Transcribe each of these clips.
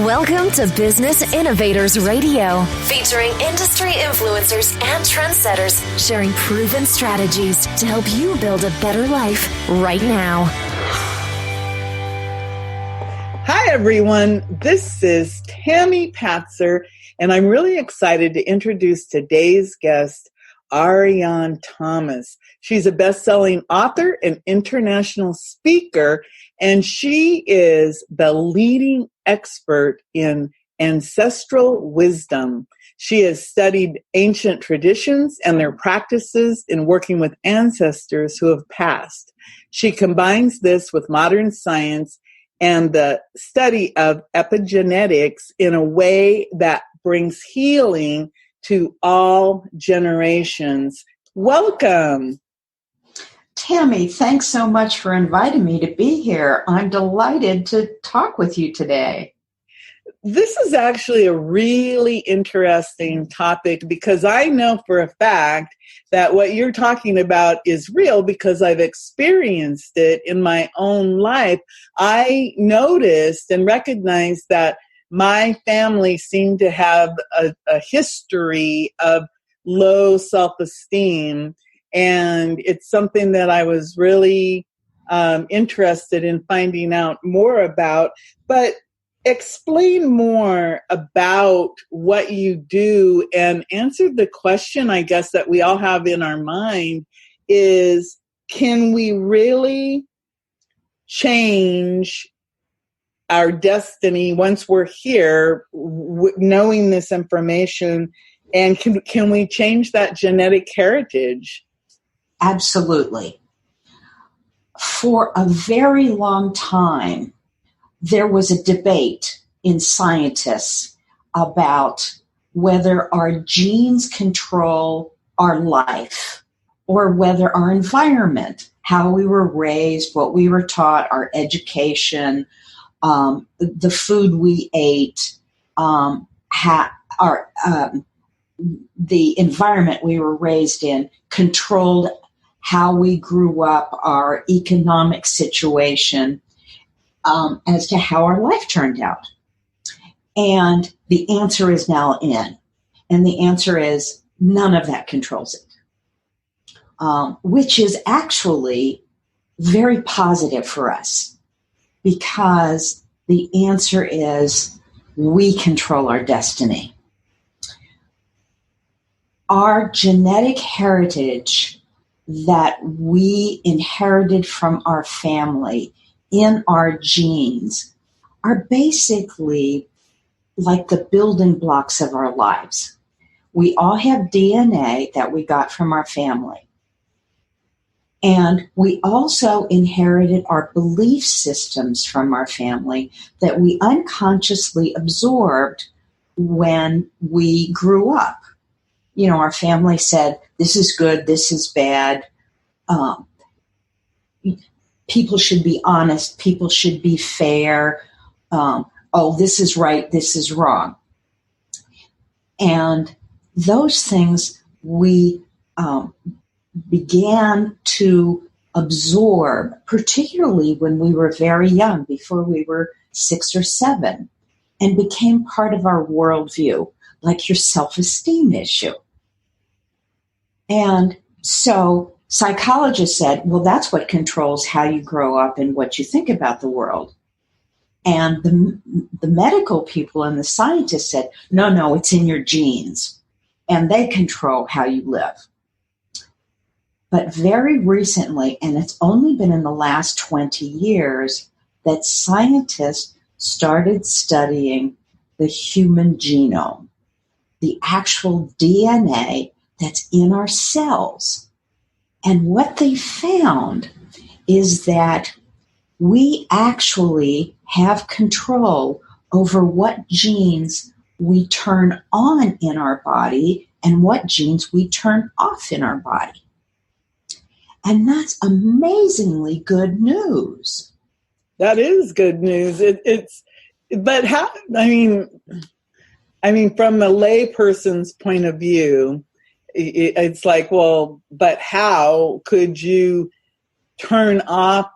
Welcome to Business Innovators Radio, featuring industry influencers and trendsetters sharing proven strategies to help you build a better life right now. Hi, everyone. This is Tammy Patzer, and I'm really excited to introduce today's guest, Ariann Thomas. She's a best-selling author and international speaker, and she is the leading expert in ancestral wisdom. She has studied ancient traditions and their practices in working with ancestors who have passed. She combines this with modern science and the study of epigenetics in a way that brings healing to all generations. Welcome. Tammy, thanks so much for inviting me to be here. I'm delighted to talk with you today. This is actually a really interesting topic because I know for a fact that what you're talking about is real because I've experienced it in my own life. I noticed and recognized that my family seemed to have a history of low self-esteem, and it's something that I was really interested in finding out more about. But explain more about what you do and answer the question, I guess, that we all have in our mind is, can we really change our destiny once we're here, knowing this information, and can we change that genetic heritage? Absolutely. For a very long time, there was a debate in scientists about whether our genes control our life or whether our environment, how we were raised, what we were taught, our education, the food we ate, the environment we were raised in controlled how we grew up, our economic situation, as to how our life turned out. And the answer is now in. And the answer is none of that controls it, which is actually very positive for us because the answer is we control our destiny. Our genetic heritage that we inherited from our family in our genes are basically like the building blocks of our lives. We all have DNA that we got from our family. And we also inherited our belief systems from our family that we unconsciously absorbed when we grew up. You know, our family said, this is good, this is bad. People should be honest. People should be fair. This is right, this is wrong. And those things we began to absorb, particularly when we were very young, before we were 6 or 7, and became part of our worldview, like your self-esteem issue. And so psychologists said, well, that's what controls how you grow up and what you think about the world. And the medical people and the scientists said, no, it's in your genes, and they control how you live. But very recently, and it's only been in the last 20 years, that scientists started studying the human genome, the actual DNA that's in our cells. And what they found is that we actually have control over what genes we turn on in our body and what genes we turn off in our body. And that's amazingly good news. That is good news. But how, I mean, from a layperson's point of view, it's like, well, but how could you turn off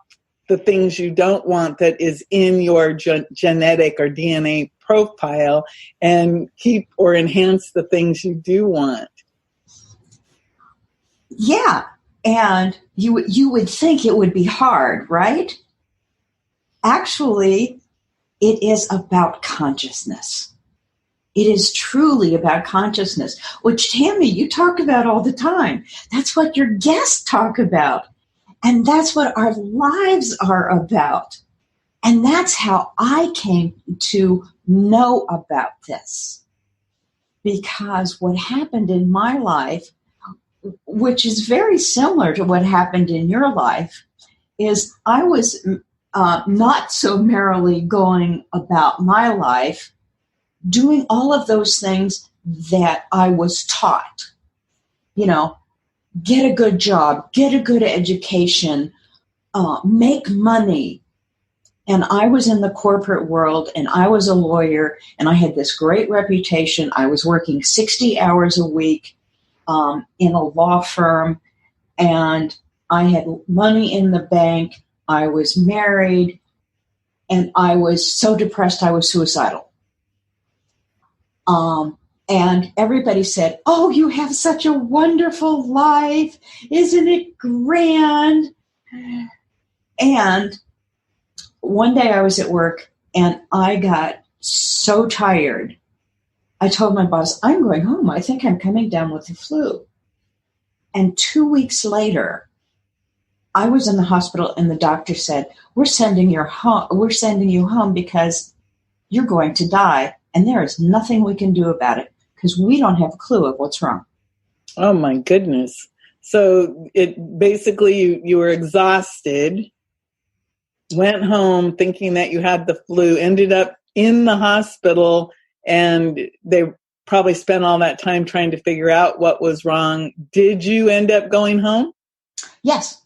the things you don't want that is in your genetic or DNA profile and keep or enhance the things you do want. Yeah. And you would think it would be hard, right? Actually, it is about consciousness. It is truly about consciousness, which, Tammy, you talk about all the time. That's what your guests talk about. And that's what our lives are about. And that's how I came to know about this. Because what happened in my life, which is very similar to what happened in your life, is I was not so merrily going about my life, doing all of those things that I was taught. You know, get a good job, get a good education, make money. And I was in the corporate world, and I was a lawyer, and I had this great reputation. I was working 60 hours a week in a law firm, and I had money in the bank. I was married, and I was so depressed I was suicidal. And everybody said, "Oh, you have such a wonderful life. Isn't it grand?" And one day I was at work, and I got so tired. I told my boss, "I'm going home. I think I'm coming down with the flu." And 2 weeks later, I was in the hospital, and the doctor said, we're sending you home because you're going to die, and there is nothing we can do about it because we don't have a clue of what's wrong. Oh, my goodness. So it basically, you were exhausted, went home thinking that you had the flu, ended up in the hospital, and they probably spent all that time trying to figure out what was wrong. Did you end up going home? Yes.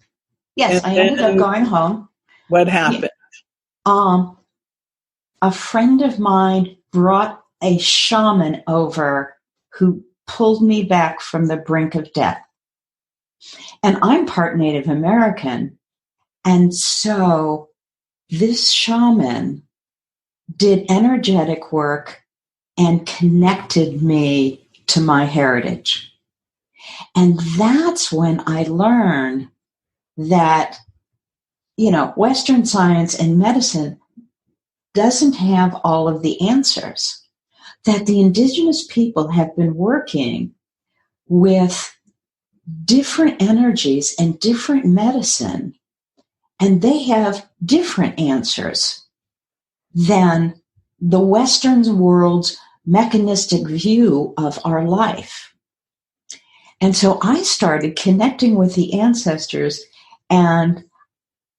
Yes, I ended up going home. What happened? A friend of mine brought a shaman over who pulled me back from the brink of death. And I'm part Native American. And so this shaman did energetic work and connected me to my heritage. And that's when I learned that, Western science and medicine doesn't have all of the answers, that the indigenous people have been working with different energies and different medicine, and they have different answers than the Western world's mechanistic view of our life. And so I started connecting with the ancestors, and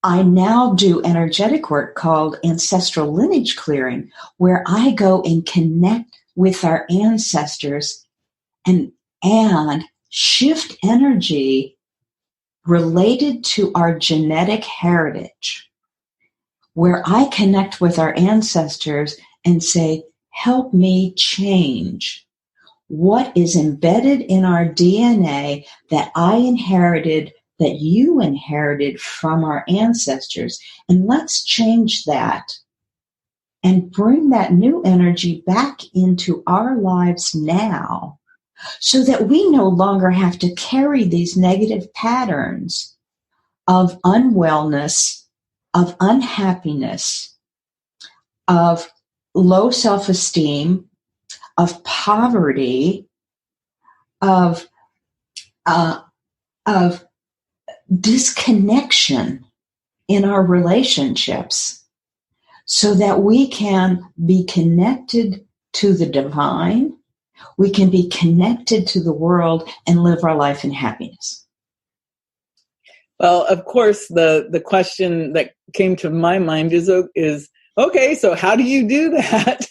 I now do energetic work called Ancestral Lineage Clearing, where I go and connect with our ancestors and shift energy related to our genetic heritage, where I connect with our ancestors and say, help me change what is embedded in our DNA that I inherited, that you inherited from our ancestors. And let's change that and bring that new energy back into our lives now so that we no longer have to carry these negative patterns of unwellness, of unhappiness, of low self-esteem, of poverty, of disconnection in our relationships, so that we can be connected to the divine, we can be connected to the world and live our life in happiness. Well, of course, the question that came to my mind is okay, so how do you do that?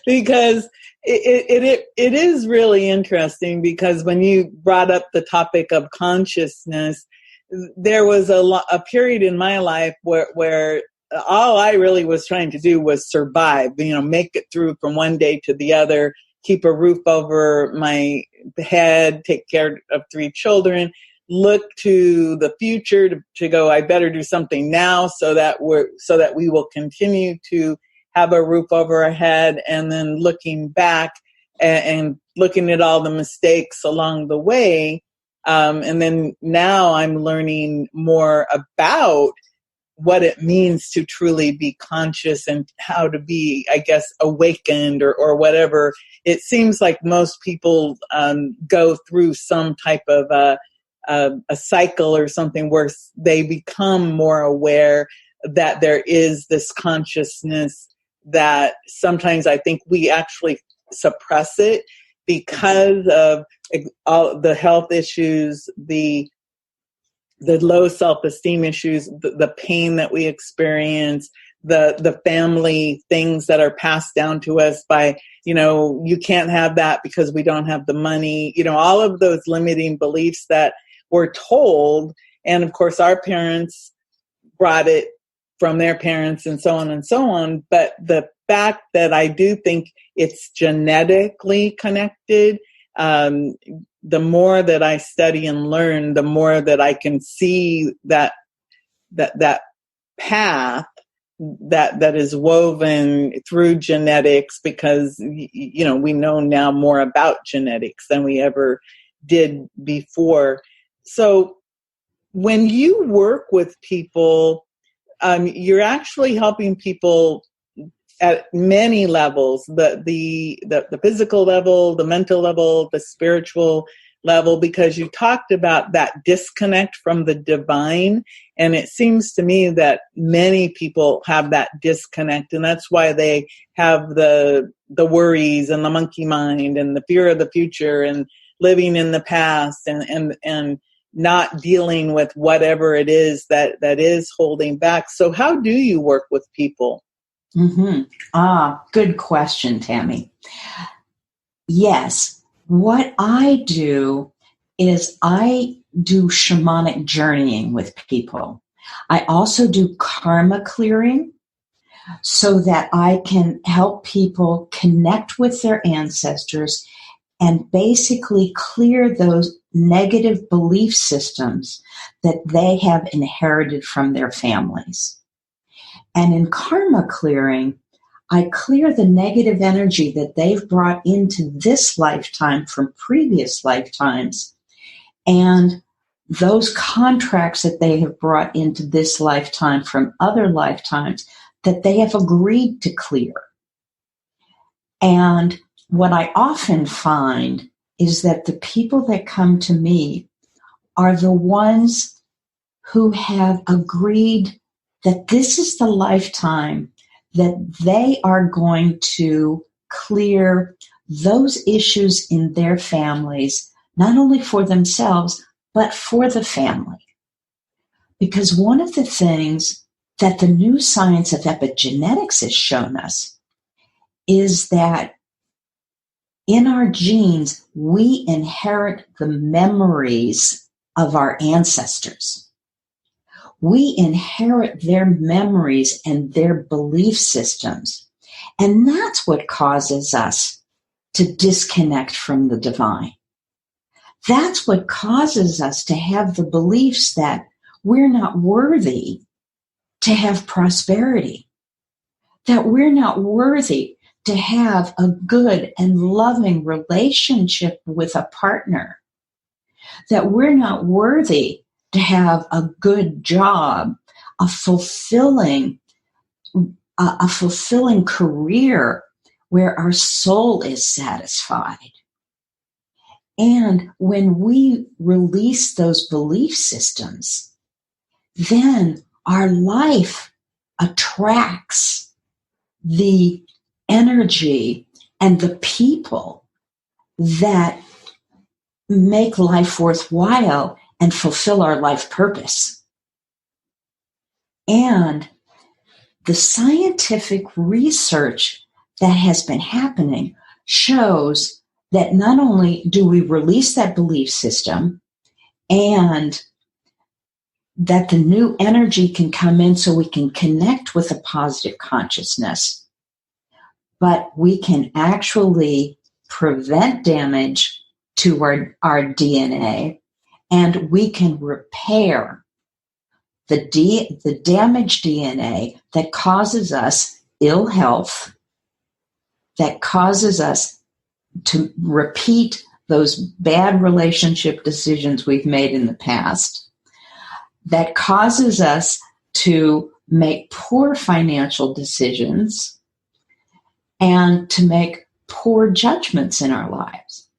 Because it is really interesting, because when you brought up the topic of consciousness, there was a period in my life where all I really was trying to do was survive, make it through from one day to the other, keep a roof over my head, take care of 3 children, look to the future to go, I better do something now so that we will continue to have a roof over our head, and then looking back and looking at all the mistakes along the way. And then now I'm learning more about what it means to truly be conscious and how to be, I guess, awakened or whatever. It seems like most people go through some type of a cycle or something where they become more aware that there is this consciousness that sometimes I think we actually suppress it because of all the health issues, the low self-esteem issues, the pain that we experience, the family things that are passed down to us by, you can't have that because we don't have the money, all of those limiting beliefs that we're told. And of course, our parents brought it from their parents and so on and so on. But the fact that I do think it's genetically connected, the more that I study and learn, the more that I can see that path that is woven through genetics, because we know now more about genetics than we ever did before. So when you work with people, you're actually helping people at many levels, the physical level, the mental level, the spiritual level, because you talked about that disconnect from the divine. And it seems to me that many people have that disconnect, and that's why they have the worries and the monkey mind and the fear of the future and living in the past and not dealing with whatever it is that is holding back. So how do you work with people? Good question, Tammy. Yes, what I do is I do shamanic journeying with people. I also do karma clearing so that I can help people connect with their ancestors and basically clear those negative belief systems that they have inherited from their families. And in karma clearing, I clear the negative energy that they've brought into this lifetime from previous lifetimes, and those contracts that they have brought into this lifetime from other lifetimes that they have agreed to clear. And what I often find is that the people that come to me are the ones who have agreed that this is the lifetime that they are going to clear those issues in their families, not only for themselves, but for the family. Because one of the things that the new science of epigenetics has shown us is that in our genes, we inherit the memories of our ancestors. We inherit their memories and their belief systems. And that's what causes us to disconnect from the divine. That's what causes us to have the beliefs that we're not worthy to have prosperity, that we're not worthy to have a good and loving relationship with a partner, that we're not worthy to have a good job, a fulfilling career where our soul is satisfied. And when we release those belief systems, then our life attracts the energy and the people that make life worthwhile and fulfill our life purpose. And the scientific research that has been happening shows that not only do we release that belief system and that the new energy can come in so we can connect with a positive consciousness, but we can actually prevent damage to our DNA, and we can repair the damaged DNA that causes us ill health, that causes us to repeat those bad relationship decisions we've made in the past, that causes us to make poor financial decisions and to make poor judgments in our lives.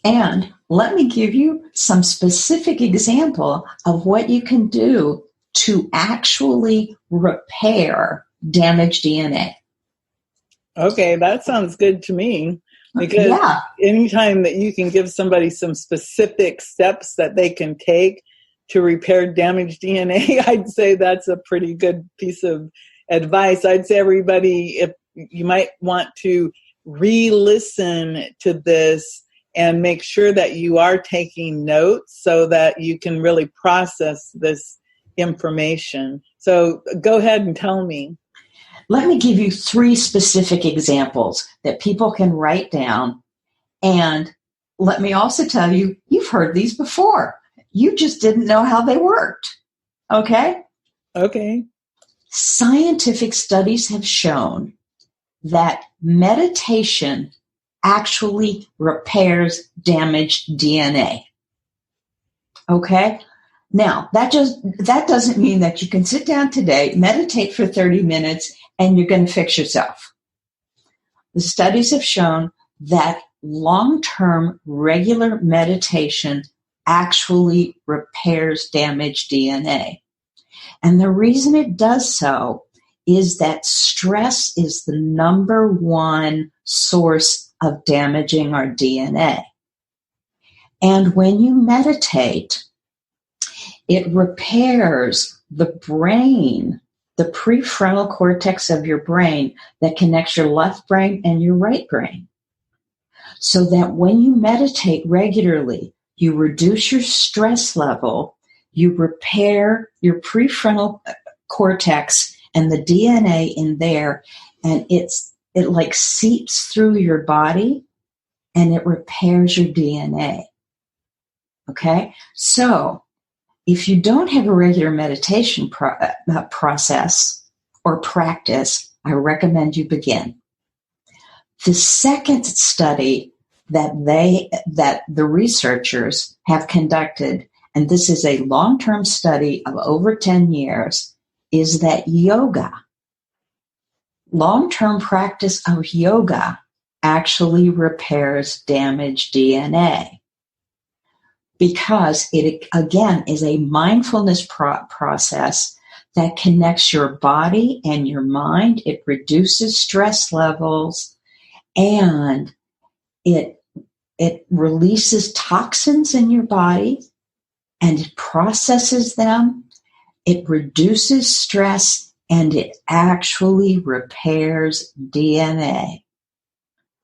And let me give you some specific example of what you can do to actually repair damaged DNA. Okay, that sounds good to me. Because anytime that you can give somebody some specific steps that they can take to repair damaged DNA, I'd say that's a pretty good piece of advice. I'd say everybody, if you might want to re-listen to this and make sure that you are taking notes so that you can really process this information. So go ahead and tell me. Let me give you 3 specific examples that people can write down. And let me also tell you, you've heard these before. You just didn't know how they worked. Okay? Okay. Scientific studies have shown that meditation actually repairs damaged DNA. Okay? Now, that doesn't mean that you can sit down today, meditate for 30 minutes, and you're going to fix yourself. The studies have shown that long-term regular meditation actually repairs damaged DNA. And the reason it does so is that stress is the number one source of damaging our DNA. And when you meditate, it repairs the brain, the prefrontal cortex of your brain that connects your left brain and your right brain. So that when you meditate regularly, you reduce your stress level, you repair your prefrontal cortex and the DNA in there, and it like seeps through your body and it repairs your DNA. Okay? So, if you don't have a regular meditation process or practice, I recommend you begin. The second study that the researchers have conducted, and this is a long-term study of over 10 years, is that yoga, long-term practice of yoga, actually repairs damaged DNA. Because it, again, is a mindfulness process that connects your body and your mind. It reduces stress levels, and it releases toxins in your body, and it processes them. It reduces stress, and it actually repairs DNA.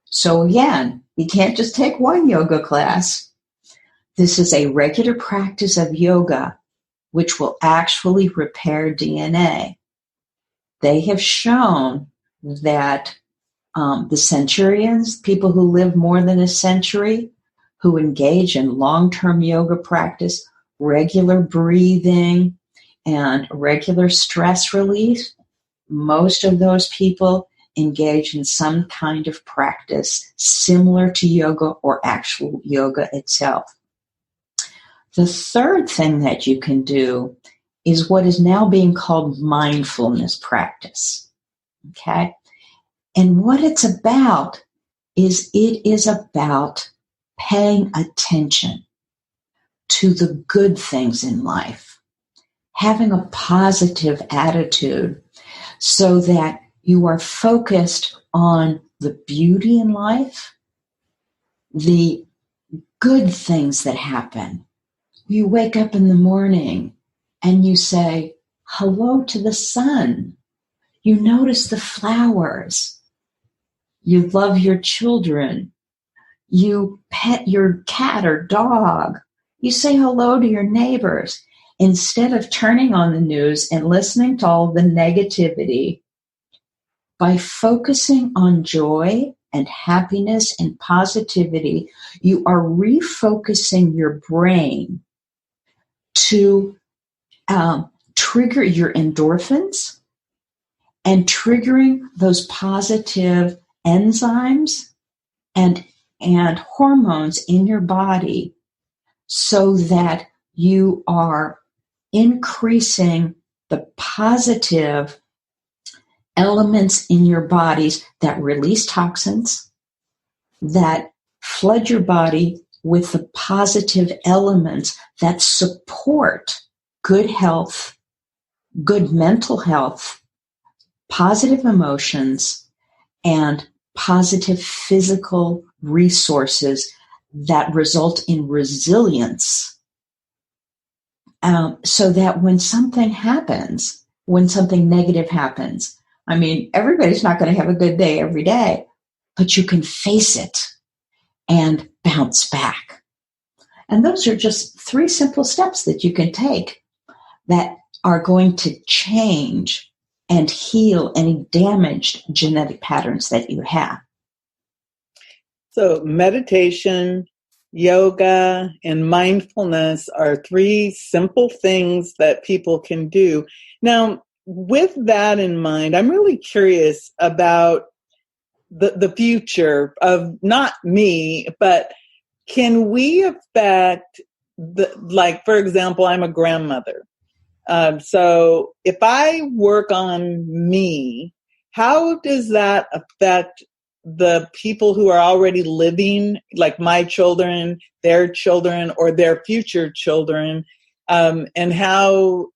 So again, you can't just take one yoga class. This is a regular practice of yoga, which will actually repair DNA. They have shown that the centurions, people who live more than a century, who engage in long-term yoga practice, regular breathing, and regular stress relief, most of those people engage in some kind of practice similar to yoga or actual yoga itself. The third thing that you can do is what is now being called mindfulness practice. Okay? And what it's about is it is about paying attention to the good things in life, having a positive attitude so that you are focused on the beauty in life, the good things that happen. You wake up in the morning and you say, hello to the sun. You notice the flowers. You love your children. You pet your cat or dog. You say hello to your neighbors. Instead of turning on the news and listening to all the negativity, by focusing on joy and happiness and positivity, you are refocusing your brain to trigger your endorphins and triggering those positive enzymes and hormones in your body so that you are increasing the positive elements in your bodies that release toxins, that flood your body with the positive elements that support good health, good mental health, positive emotions, and positive physical resources that result in resilience. So that when something happens, when something negative happens, I mean, everybody's not going to have a good day every day, but you can face it and bounce back. And those are just 3 simple steps that you can take that are going to change and heal any damaged genetic patterns that you have. So meditation, yoga, and mindfulness are 3 simple things that people can do. Now, with that in mind, I'm really curious about the future of not me, but can we affect for example, I'm a grandmother. So if I work on me, how does that affect the people who are already living, like my children, their children, or their future children? And how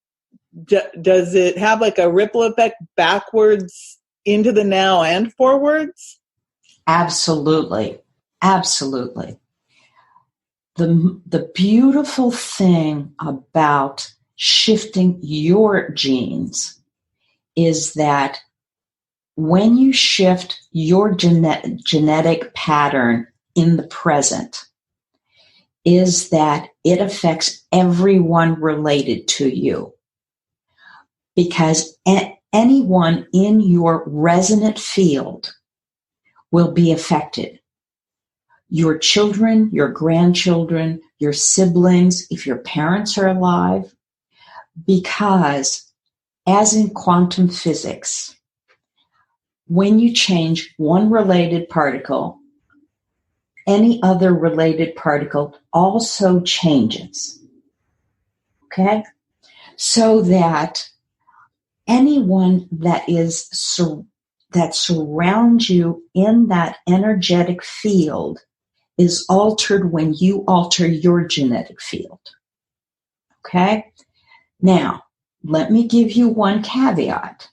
does it have like a ripple effect backwards into the now and forwards? Absolutely. Absolutely. The beautiful thing about shifting your genes is that when you shift your genetic pattern in the present, is that it affects everyone related to you. Because anyone in your resonant field will be affected. Your children, your grandchildren, your siblings, if your parents are alive, because as in quantum physics, when you change one related particle, any other related particle also changes. Okay? So that anyone that surrounds you in that energetic field is altered when you alter your genetic field. Okay? Now, let me give you one caveat.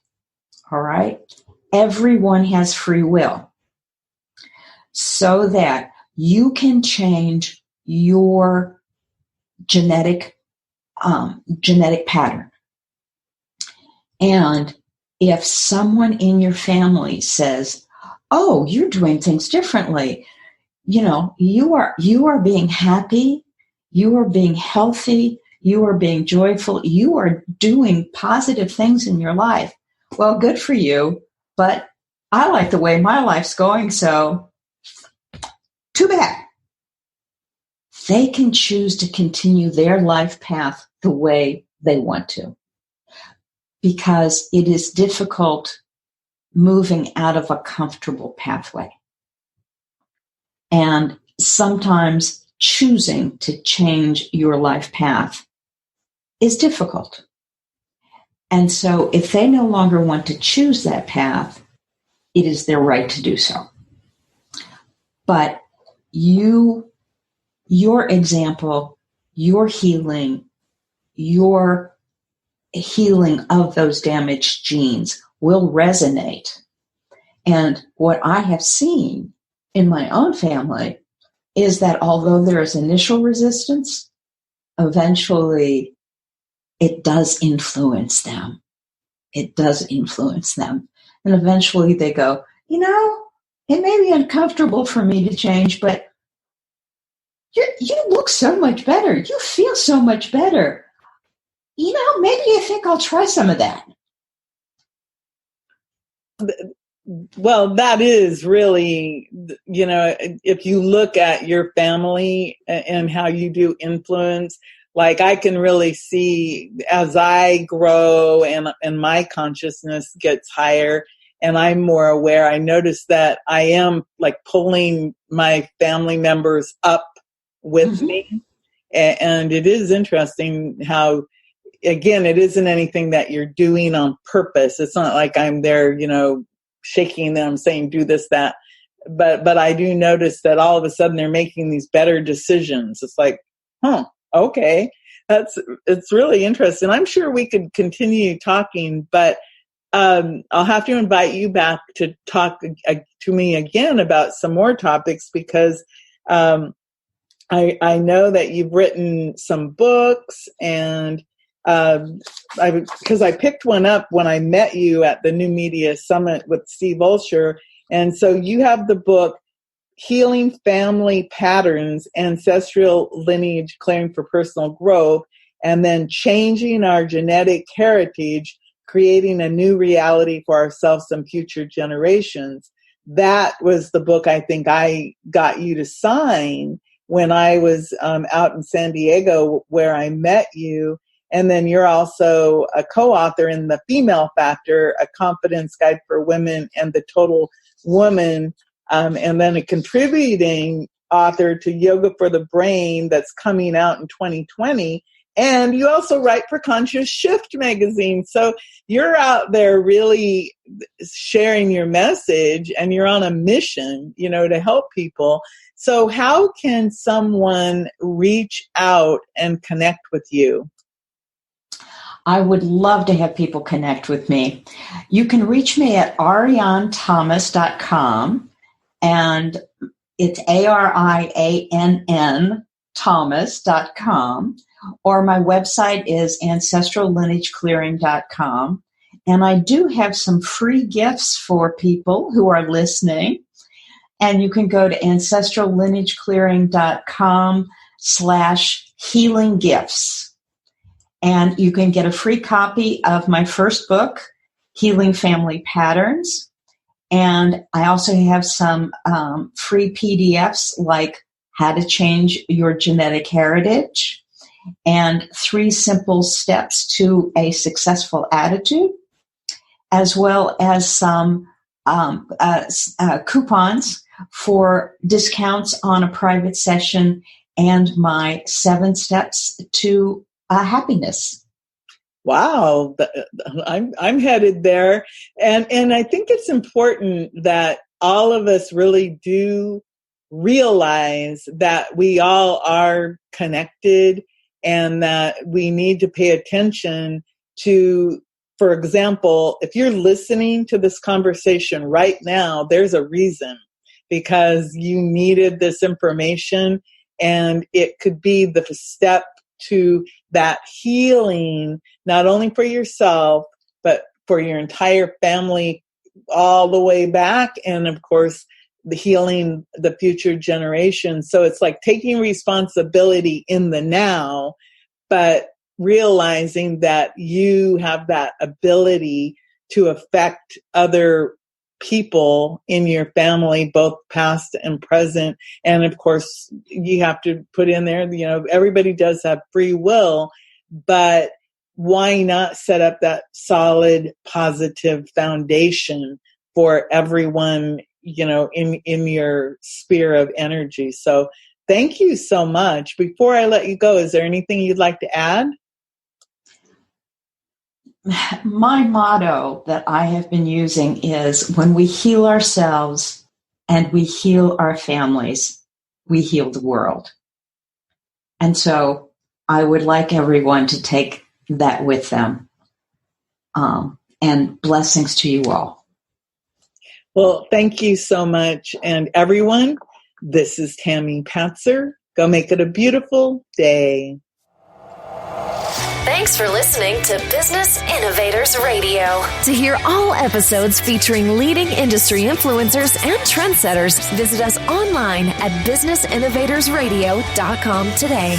All right? Everyone has free will. So that you can change your genetic pattern. And if someone in your family says, "Oh, you're doing things differently. You know, you are being happy, you are being healthy, you are being joyful, you are doing positive things in your life." Well, good for you, but I like the way my life's going, so too bad. They can choose to continue their life path the way they want to, because it is difficult moving out of a comfortable pathway. And sometimes choosing to change your life path is difficult. And so if they no longer want to choose that path, it is their right to do so. But your example, your healing of those damaged genes will resonate. And what I have seen in my own family is that although there is initial resistance, eventually it does influence them. It does influence them. And eventually they go, "You know, it may be uncomfortable for me to change, but you look so much better. You feel so much better. You know, maybe I think I'll try some of that." Well, that is really, if you look at your family and how you do influence, Like I can really see as I grow and my consciousness gets higher and I'm more aware, I notice that I am like pulling my family members up with me. And it is interesting how, again, it isn't anything that you're doing on purpose. It's not like I'm there, shaking them, saying, do this, that. But I do notice that all of a sudden they're making these better decisions. It's like, okay. It's really interesting. I'm sure we could continue talking, but I'll have to invite you back to talk to me again about some more topics because I know that you've written some books and because I picked one up when I met you at the New Media Summit with Steve Olsher. And so you have the book, Healing Family Patterns, Ancestral Lineage Clearing for Personal Growth, and then Changing Our Genetic Heritage, Creating a New Reality for Ourselves and Future Generations. That was the book I think I got you to sign when I was out in San Diego where I met you. And then you're also a co-author in The Female Factor, A Confidence Guide for Women and the Total Woman, and then a contributing author to Yoga for the Brain that's coming out in 2020. And you also write for Conscious Shift magazine. So you're out there really sharing your message and you're on a mission, to help people. So how can someone reach out and connect with you? I would love to have people connect with me. You can reach me at ariannthomas.com, and it's ARIANN Thomas.com, or my website is ancestrallineageclearing.com. And I do have some free gifts for people who are listening. And you can go to ancestrallineageclearing.com/healing gifts. And you can get a free copy of my first book, Healing Family Patterns. And I also have some free PDFs like How to Change Your Genetic Heritage and 3 Simple Steps to a Successful Attitude, as well as some coupons for discounts on a private session and my 7 steps to happiness. Wow, I'm headed there, and I think it's important that all of us really do realize that we all are connected, and that we need to pay attention to. For example, if you're listening to this conversation right now, there's a reason, because you needed this information, and it could be the step to that healing, not only for yourself, but for your entire family all the way back. And of course, the healing the future generations. So it's like taking responsibility in the now, but realizing that you have that ability to affect other people in your family, both past and present. And of course, you have to put in there, everybody does have free will, but why not set up that solid, positive foundation for everyone, in your sphere of energy? So thank you so much. Before I let you go, is there anything you'd like to add? My motto that I have been using is, when we heal ourselves and we heal our families, we heal the world. And so I would like everyone to take that with them. And blessings to you all. Well, thank you so much. And everyone, this is Tammy Patzer. Go make it a beautiful day. Thanks for listening to Business Innovators Radio. To hear all episodes featuring leading industry influencers and trendsetters, visit us online at businessinnovatorsradio.com today.